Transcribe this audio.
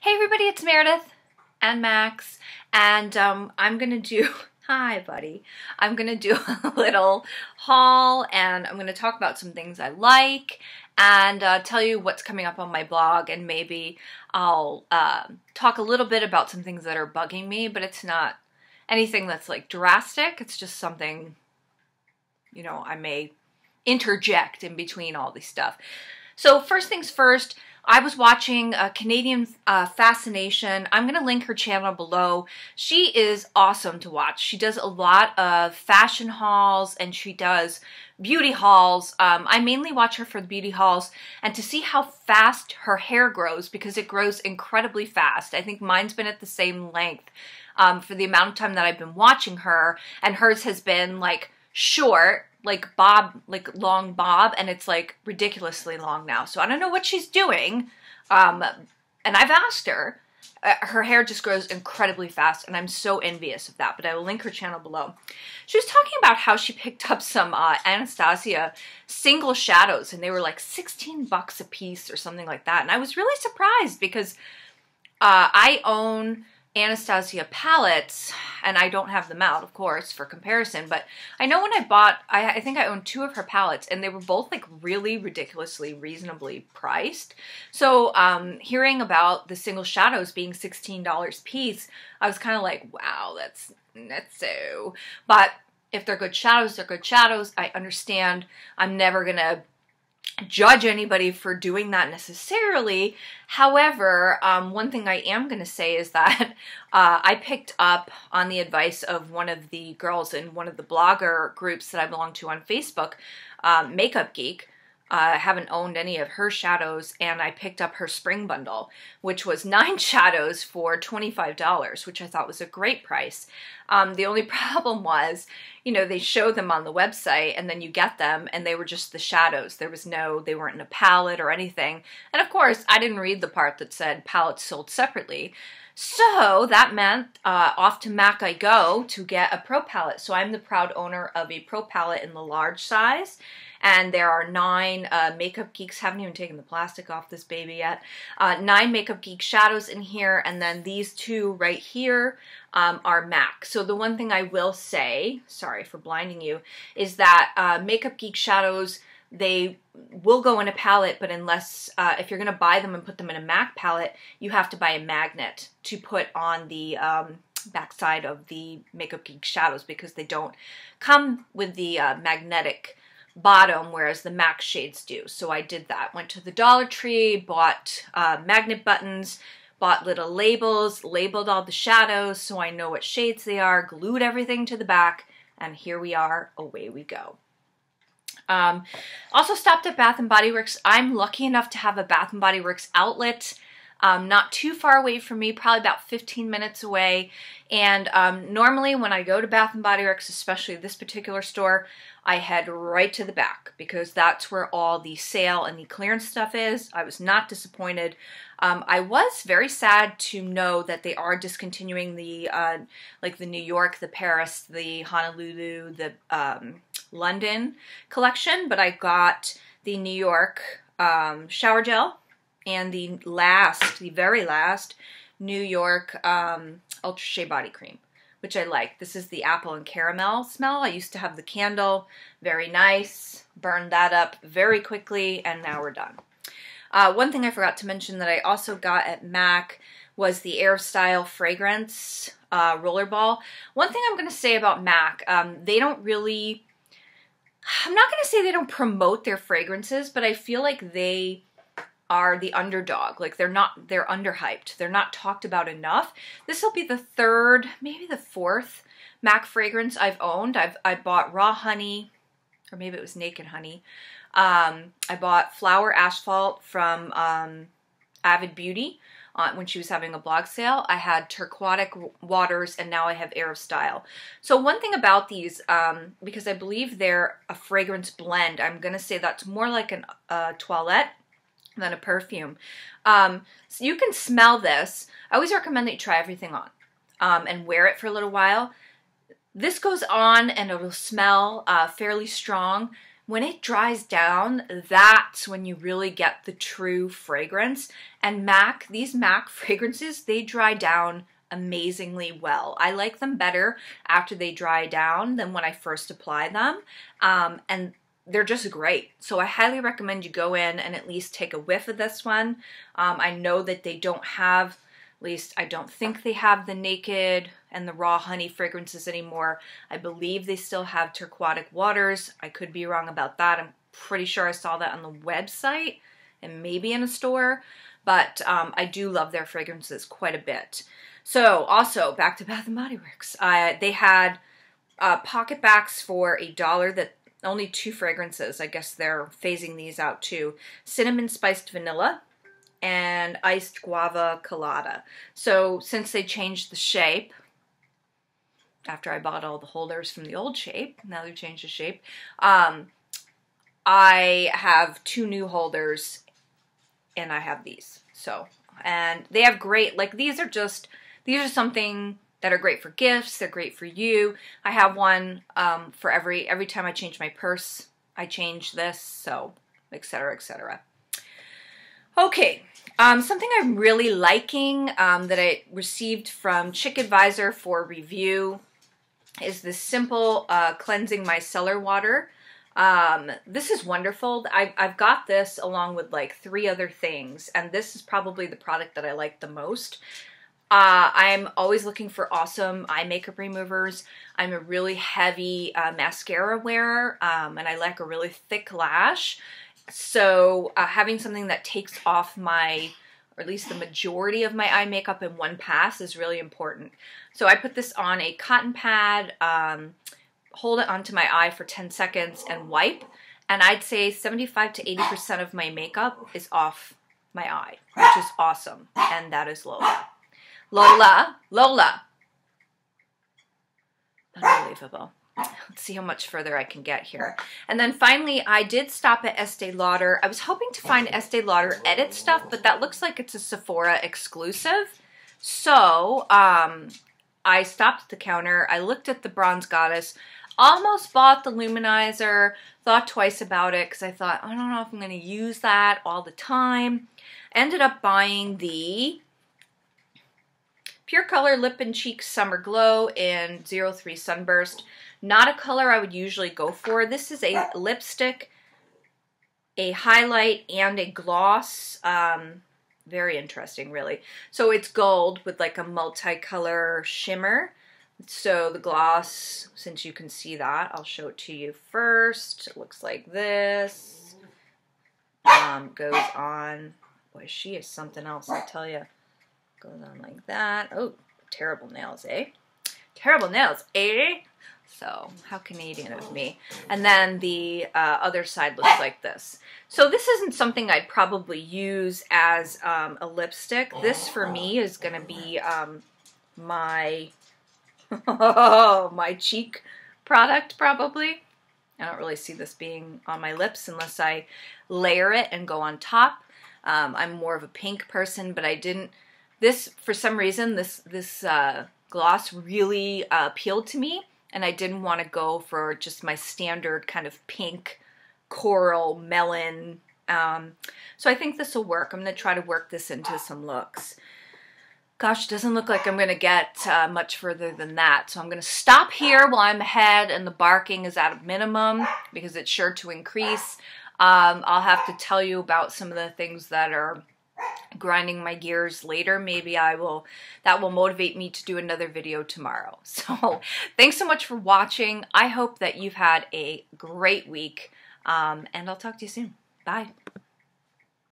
Hey everybody, it's Meredith and Max, and I'm gonna do, hi buddy, I'm gonna do a little haul, and I'm gonna talk about some things I like, and tell you what's coming up on my blog, and maybe I'll talk a little bit about some things that are bugging me, but it's not anything that's like drastic. It's just something, you know, I may interject in between all this stuff. So first things first, I was watching Canadian Fascination. I'm going to link her channel below. She is awesome to watch. She does a lot of fashion hauls and she does beauty hauls. I mainly watch her for the beauty hauls and to see how fast her hair grows, because it grows incredibly fast. I think mine's been at the same length for the amount of time that I've been watching her, and hers has been like short, like bob, like long bob, and it's like ridiculously long now. So I don't know what she's doing. And I've asked her. Her hair just grows incredibly fast, and I'm so envious of that, but I will link her channel below. She was talking about how she picked up some Anastasia single shadows, and they were like 16 bucks a piece or something like that. And I was really surprised because I own Anastasia palettes, and I don't have them out, of course, for comparison, but I know when I bought, I think I owned 2 of her palettes, and they were both like really ridiculously reasonably priced. So hearing about the single shadows being $16 a piece, I was kind of like, wow, that's so. But if they're good shadows, they're good shadows. I understand. I'm never gonna judge anybody for doing that necessarily. However, one thing I am going to say is that I picked up, on the advice of one of the girls in one of the blogger groups that I belong to on Facebook, Makeup Geek. I haven't owned any of her shadows, and I picked up her spring bundle, which was 9 shadows for $25, which I thought was a great price. The only problem was, you know, they show them on the website, and then you get them, and they were just the shadows. There was they weren't in a palette or anything. And of course, I didn't read the part that said palettes sold separately. So that meant off to MAC I go to get a pro palette. So I'm the proud owner of a pro palette in the large size. And there are 9 Makeup Geeks, haven't even taken the plastic off this baby yet, 9 Makeup Geek shadows in here, and then these 2 right here are MAC. So the one thing I will say, sorry for blinding you, is that Makeup Geek shadows, they will go in a palette, but unless, if you're going to buy them and put them in a MAC palette, you have to buy a magnet to put on the backside of the Makeup Geek shadows, because they don't come with the magnetic bottom, whereas the MAC shades do. So I did that. Went to the Dollar Tree, bought magnet buttons, bought little labels, labeled all the shadows so I know what shades they are, glued everything to the back, and here we are, away we go. Also stopped at Bath & Body Works. I'm lucky enough to have a Bath & Body Works outlet not too far away from me, probably about 15 minutes away. And normally when I go to Bath & Body Works, especially this particular store, I head right to the back because that's where all the sale and the clearance stuff is. I was not disappointed. I was very sad to know that they are discontinuing the like the New York, the Paris, the Honolulu, the London collection, but I got the New York shower gel and the very last New York Ultra Shea Body Cream, which I like. This is the apple and caramel smell. I used to have the candle, very nice, burned that up very quickly, and now we're done. One thing I forgot to mention that I also got at MAC was the Airstyle fragrance rollerball. One thing I'm going to say about MAC, they don't really, I'm not going to say they don't promote their fragrances, but I feel like they are the underdog. Like they're underhyped. They're not talked about enough. This will be the 3rd, maybe the 4th MAC fragrance I've owned. I bought Raw Honey, or maybe it was Naked Honey. I bought Flower Asphalt from Avid Beauty when she was having a blog sale. I had Turquotic Waters, and now I have Airstyle. So one thing about these, because I believe they're a fragrance blend, I'm going to say that's more like a toilette than a perfume. So you can smell this. I always recommend that you try everything on and wear it for a little while. This goes on and it'll smell fairly strong. when it dries down, that's when you really get the true fragrance. And these MAC fragrances, they dry down amazingly well. I like them better after they dry down than when I first apply them. And they're just great. So I highly recommend you go in and at least take a whiff of this one. I know that they don't have, at least I don't think they have the Naked and the Raw Honey fragrances anymore. I believe they still have Turquoise Waters. I could be wrong about that. I'm pretty sure I saw that on the website and maybe in a store. But I do love their fragrances quite a bit. So also, back to Bath & Body Works. They had pocket backs for $1 that only 2 fragrances. I guess they're phasing these out too. Cinnamon Spiced Vanilla and Iced Guava Colada. So since they changed the shape, after I bought all the holders from the old shape, now they've changed the shape, I have 2 new holders and I have these. So, and they have great, like these are something that are great for gifts. They're great for you. I have one for every time I change my purse, I change this, so etc., etc. Okay, something I'm really liking that I received from Chick Advisor for review is this simple cleansing micellar water. This is wonderful. I've got this along with like 3 other things, and this is probably the product that I like the most. I'm always looking for awesome eye makeup removers. I'm a really heavy mascara wearer, and I like a really thick lash. So having something that takes off my, or at least the majority of my eye makeup in one pass is really important. So I put this on a cotton pad, hold it onto my eye for 10 seconds and wipe. And I'd say 75 to 80% of my makeup is off my eye, which is awesome. And that is Lola. Lola. Unbelievable. Let's see how much further I can get here. And then finally, I did stop at Estee Lauder. I was hoping to find Estee Lauder edit stuff, but that looks like it's a Sephora exclusive. So I stopped at the counter. I looked at the Bronze Goddess, almost bought the Luminizer, thought twice about it because I thought, I don't know if I'm going to use that all the time. Ended up buying the Pure Color Lip and Cheek Summer Glow in 03 Sunburst. Not a color I would usually go for. This is a lipstick, a highlight, and a gloss. Very interesting, really. So it's gold with like a multicolor shimmer. So the gloss, since you can see that, I'll show it to you first. It looks like this. Goes on. Boy, she is something else, I tell you. Goes on like that. Oh, terrible nails, eh? Terrible nails, eh? So, how Canadian of me. And then the other side looks like this. So this isn't something I'd probably use as a lipstick. This, for me, is going to be my, my cheek product, probably. I don't really see this being on my lips unless I layer it and go on top. I'm more of a pink person, but I didn't... This, for some reason, this gloss really appealed to me, and I didn't want to go for just my standard kind of pink, coral, melon. So I think this will work. I'm going to try to work this into some looks. Gosh, it doesn't look like I'm going to get much further than that. So I'm going to stop here while I'm ahead and the barking is at a minimum because it's sure to increase. I'll have to tell you about some of the things that are grinding my gears later. Maybe that will motivate me to do another video tomorrow. So thanks so much for watching. I hope that you've had a great week, and I'll talk to you soon. Bye.